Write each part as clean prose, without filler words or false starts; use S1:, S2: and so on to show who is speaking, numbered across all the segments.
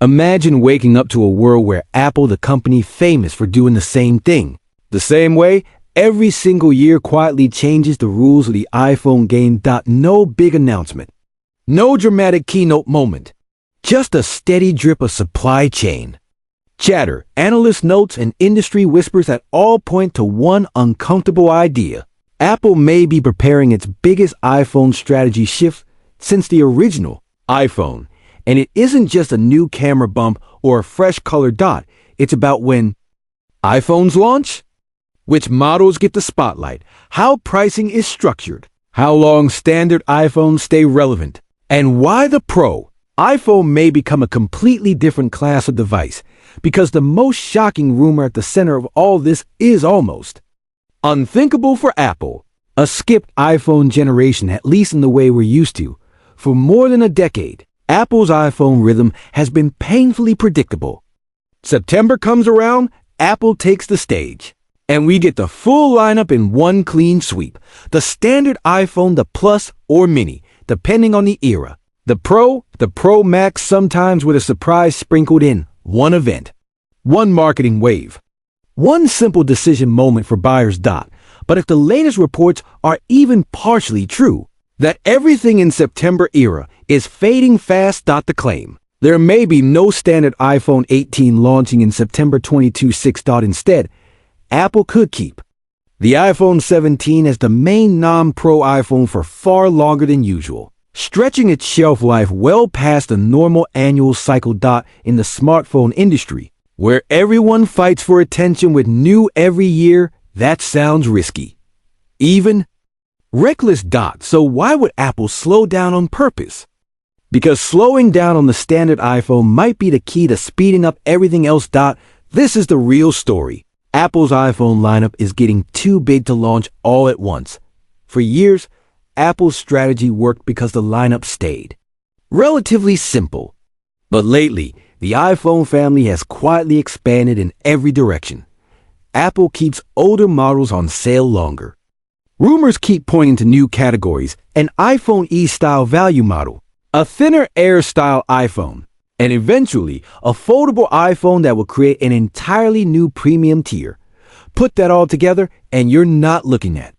S1: Imagine waking up to a world where Apple, the company famous for doing the same thing, the same way, every single year quietly changes the rules of the iPhone game. No big announcement. No dramatic keynote moment. Just a steady drip of supply chain chatter, analyst notes, and industry whispers that all point to one uncomfortable idea. Apple may be preparing its biggest iPhone strategy shift since the original iPhone. And it isn't just a new camera bump or a fresh color dot. It's about when iPhones launch, which models get the spotlight, how pricing is structured, how long standard iPhones stay relevant, and why the Pro iPhone may become a completely different class of device, because the most shocking rumor at the center of all this is almost unthinkable for Apple. A skipped iPhone generation, at least in the way we're used to. For more than a decade, Apple's iPhone rhythm has been painfully predictable. September comes around, Apple takes the stage, and we get the full lineup in one clean sweep. The standard iPhone, the Plus or Mini, depending on the era. The Pro Max, sometimes with a surprise sprinkled in. One event, one marketing wave, one simple decision moment for buyers. But if the latest reports are even partially true, that everything in September era is fading fast. The claim. There may be no standard iPhone 18 launching in September 2026. Instead, Apple could keep the iPhone 17 as the main non-Pro iPhone for far longer than usual, stretching its shelf life well past the normal annual cycle. In the smartphone industry, where everyone fights for attention with new every year, that sounds risky. Even reckless. So why would Apple slow down on purpose? Because slowing down on the standard iPhone might be the key to speeding up everything else. This is the real story. Apple's iPhone lineup is getting too big to launch all at once. For years, Apple's strategy worked because the lineup stayed relatively simple. But lately, the iPhone family has quietly expanded in every direction. Apple keeps older models on sale longer. Rumors keep pointing to new categories: an iPhone E-style value model, a thinner Air-style iPhone, and eventually a foldable iPhone that will create an entirely new premium tier. Put that all together, and you're not looking at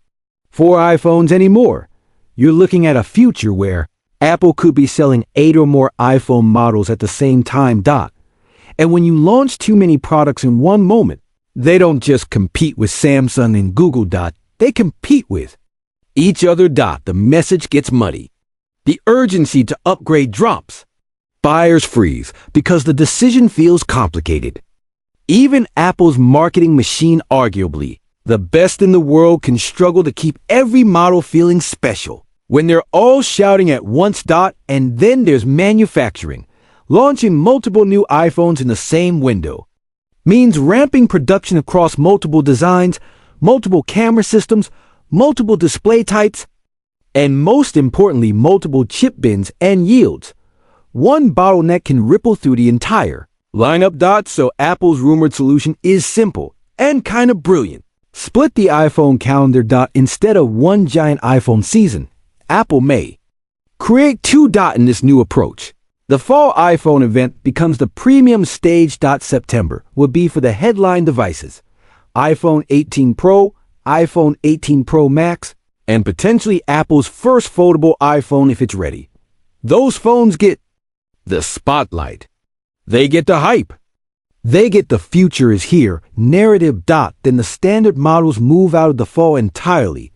S1: 4 iPhones anymore. You're looking at a future where Apple could be selling 8 or more iPhone models at the same time. And when you launch too many products in one moment, they don't just compete with Samsung and Google. They compete with each other. The message gets muddy. The urgency to upgrade drops. Buyers freeze because the decision feels complicated. Even Apple's marketing machine, arguably the best in the world, can struggle to keep every model feeling special when they're all shouting at once. And then there's manufacturing. Launching multiple new iPhones in the same window means ramping production across multiple designs, multiple camera systems, multiple display types, and most importantly, multiple chip bins and yields. One bottleneck can ripple through the entire lineup. So Apple's rumored solution is simple and kind of brilliant. Split the iPhone calendar. Instead of one giant iPhone season, Apple may create 2. In this new approach, the fall iPhone event becomes the premium stage. September would be for the headline devices: iPhone 18 Pro, iPhone 18 Pro Max, and potentially Apple's first foldable iPhone if it's ready. Those phones get the spotlight. They get the hype. They get the future is here narrative. Then the standard models move out of the fall entirely.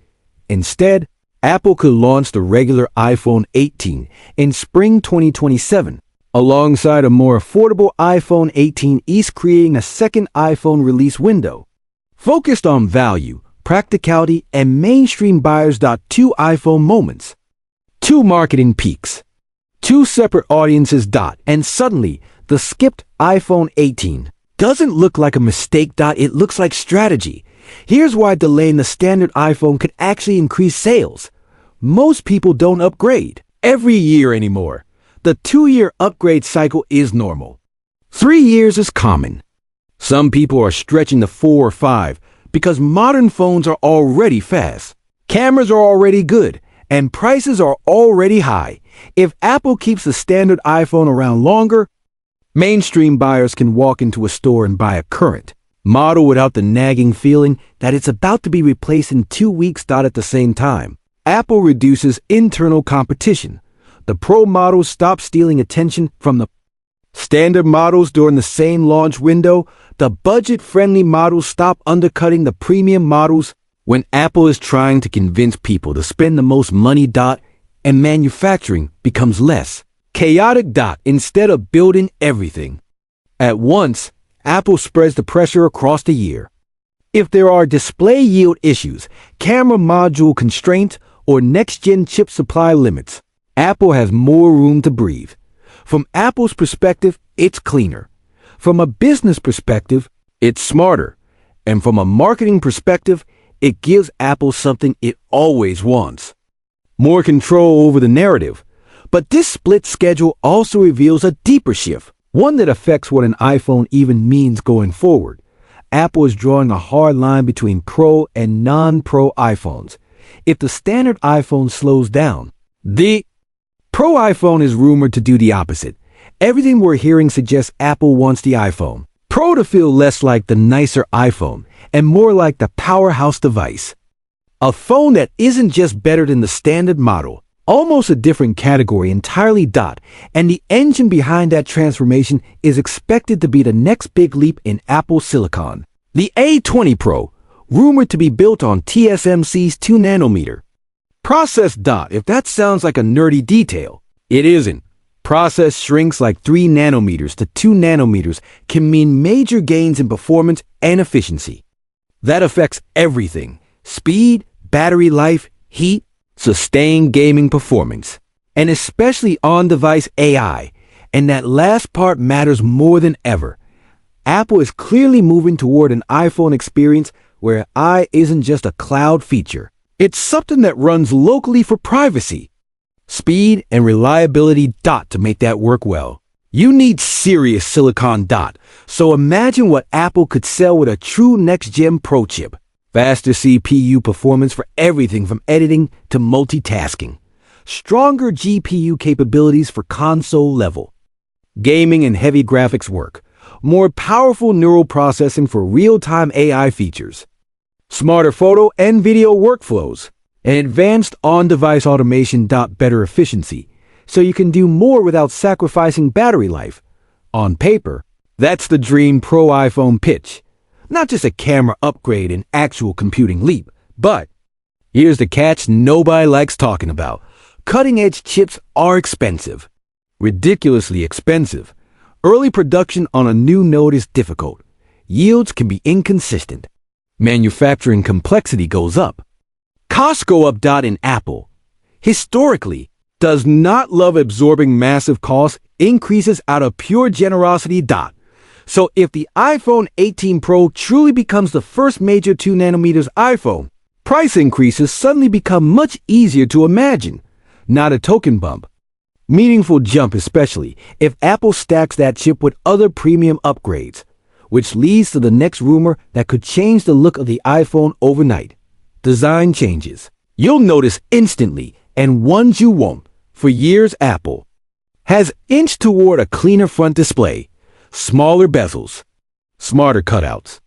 S1: Instead, Apple could launch the regular iPhone 18 in spring 2027, alongside a more affordable iPhone 18e, creating a second iPhone release window focused on value, practicality, and mainstream buyers. 2 iPhone moments, 2 marketing peaks, 2 separate audiences. And suddenly, the skipped iPhone 18 doesn't look like a mistake. It looks like strategy. Here's why delaying the standard iPhone could actually increase sales. Most people don't upgrade every year anymore. The 2-year upgrade cycle is normal. 3 years is common. Some people are stretching to 4 or 5 because modern phones are already fast, cameras are already good, and prices are already high. If Apple keeps the standard iPhone around longer, Mainstream buyers can walk into a store and buy a current model without the nagging feeling that it's about to be replaced in 2 weeks. At the same time, Apple reduces internal competition. The Pro models stop stealing attention from the standard models during the same launch window. The budget-friendly models stop undercutting the premium models when Apple is trying to convince people to spend the most money. And manufacturing becomes less chaotic. Instead of building everything at once, Apple spreads the pressure across the year. If there are display yield issues, camera module constraints, or next-gen chip supply limits, Apple has more room to breathe. From Apple's perspective, it's cleaner. From a business perspective, it's smarter. And from a marketing perspective, it gives Apple something it always wants: more control over the narrative. But this split schedule also reveals a deeper shift, one that affects what an iPhone even means going forward. Apple is drawing a hard line between Pro and non-Pro iPhones. If the standard iPhone slows down, the Pro iPhone is rumored to do the opposite. Everything we're hearing suggests Apple wants the iPhone Pro to feel less like the nicer iPhone and more like the powerhouse device. A phone that isn't just better than the standard model, almost a different category entirely. And the engine behind that transformation is expected to be the next big leap in Apple silicon. The A20 Pro, rumored to be built on TSMC's 2nm process. If that sounds like a nerdy detail, it isn't. Process shrinks like 3 nanometers to 2 nanometers can mean major gains in performance and efficiency. That affects everything: speed, battery life, heat, sustained gaming performance, and especially on-device AI. And that last part matters more than ever. Apple is clearly moving toward an iPhone experience where AI isn't just a cloud feature. It's something that runs locally for privacy, speed, and reliability. To make that work well, you need serious silicon. So imagine what Apple could sell with a true next-gen Pro chip. Faster CPU performance for everything from editing to multitasking. Stronger GPU capabilities for console-level gaming and heavy graphics work. More powerful neural processing for real-time AI features. Smarter photo and video workflows. And advanced on-device automation. Better efficiency, so you can do more without sacrificing battery life. On paper, that's the dream Pro iPhone pitch. Not just a camera upgrade and actual computing leap. But here's the catch nobody likes talking about. Cutting-edge chips are expensive. Ridiculously expensive. Early production on a new node is difficult. Yields can be inconsistent. Manufacturing complexity goes up. Costs go up. In Apple, historically, does not love absorbing massive cost increases out of pure generosity. So if the iPhone 18 Pro truly becomes the first major 2nm iPhone, price increases suddenly become much easier to imagine. Not a token bump. Meaningful jump, especially if Apple stacks that chip with other premium upgrades, which leads to the next rumor that could change the look of the iPhone overnight. Design changes. You'll notice instantly, and ones you won't. For years, Apple has inched toward a cleaner front display, smaller bezels, smarter cutouts,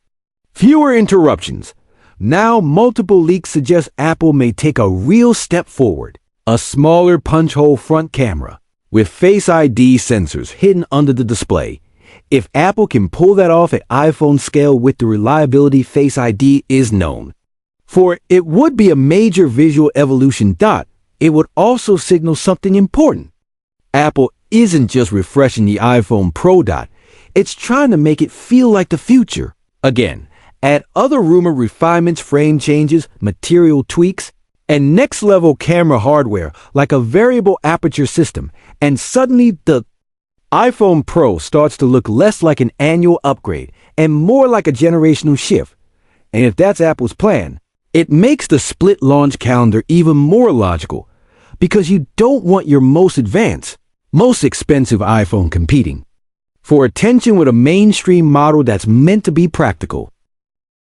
S1: fewer interruptions. Now, multiple leaks suggest Apple may take a real step forward. A smaller punch-hole front camera with Face ID sensors hidden under the display. If Apple can pull that off at iPhone scale with the reliability Face ID is known for, it would be a major visual evolution. It would also signal something important. Apple isn't just refreshing the iPhone Pro. It's trying to make it feel like the future. Again, add other rumored refinements, frame changes, material tweaks, and next-level camera hardware like a variable aperture system, and suddenly the iPhone Pro starts to look less like an annual upgrade and more like a generational shift. And if that's Apple's plan, it makes the split launch calendar even more logical, because you don't want your most advanced, most expensive iPhone competing for attention with a mainstream model that's meant to be practical.